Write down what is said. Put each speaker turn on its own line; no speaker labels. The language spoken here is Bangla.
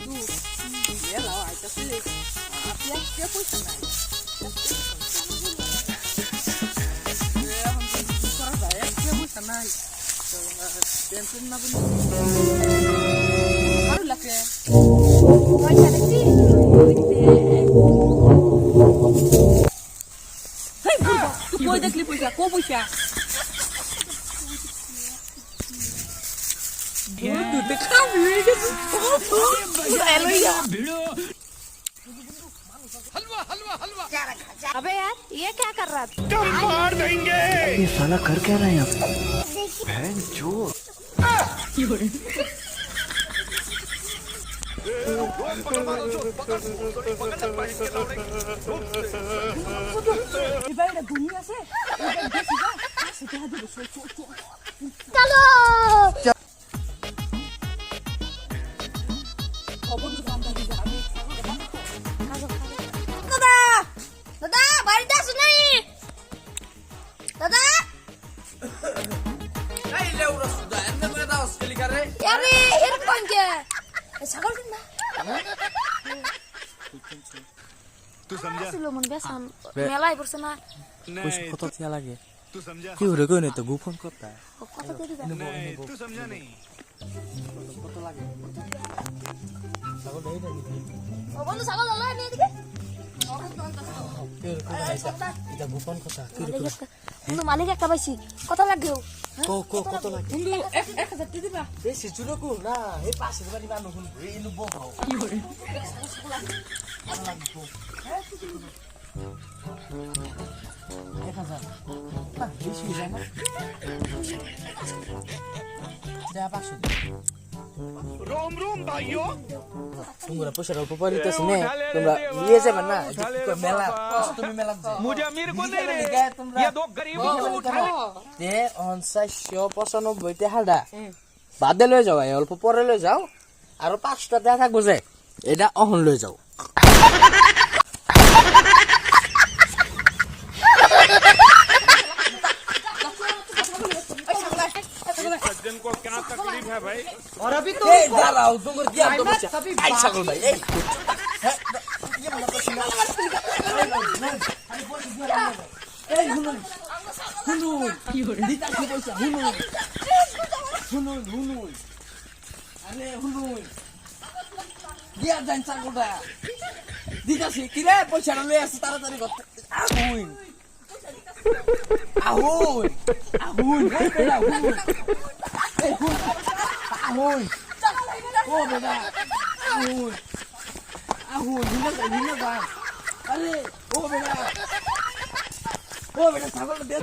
Du, মেলা আইতাছে আপনি কে পয়সা নাই এখন কি করা যায় কে পয়সা নাই টেনশন না বলি আরো লাগে পয়সা দেখছি হেই বুড়া তুই কই দেখলি পয়সা কো পয়সা बुद्धू तो काम लेके हेलो यार हलवा हलवा हलवा
अबे यार ये क्या कर रहा था
तुम मार देंगे
ये साला कर क्या रहा है यहाँ पे बहन जो
इबाइडा दुनिया से इबाइडा सीधा सीधा दे
चलो दादा दादा बारिश सुनाई दादा
এই লেউরা সুদা এমন করে দাও স্কেলি করে
यार ये कौन क्या ছাগল না
तू समझा
আসলে মন বেসান মেলাই পড়ছে না
कुछ कत थिया लागे
तू समझा
কি হরে কই তো গোপন কথা
কত দিয়ে দিবা
नहीं तू समझा नहीं
কত লাগে ছাগল দেই দেই
ও বন্ধু ছাগল লয় নি এদিকে
এটা গোপন কথা কি
বন্ধু মালিক একটা পাইছি কত লাগবে
কত লাগে
বন্ধু 1000 দিয়ে দিবা
বেশি জুড়ো কো না এই পাশে বাড়ি বানো কোন এই নো বড়
কি করে
1000 না বেশি যায় না যা 500
रोम रोम भाइयों
তোমরা পয়সা অল্প পরিতেছ নে তোমরা নিয়ে যাবে না মেলা তুমি মেলা
मुझे अमीर को नहीं रे
তোমরা
ये दो गरीबों को उठा ले
তে 995 টাকাটা বাদে লই যাও অল্প পরে লই যাও আর 5টা দেয়া থাকবো যে এটা অহন লই যাও
सज्जन को क्या तकलीफ है भाई
और अभी तो
এই দাঁড়াও তোমার দিয়া তো বসে
सभी
আই ছাগল ভাই এই এই হুনুন হুনুন
কি করে
দিতা কি পয়সা হুনুন হুনুন হুনুন আরে হুনুন দিয়া জান ছাগলটা দিতাছি কি রে পয়সা লই আসি তাড়াতাড়ি করতে আহুন আহুন আহুন এই বেটা হুনুন এই হুন আহুন ও বেটা আহুন আহুন দিনা ভাই আরে ও বেটা ছাগলটা দে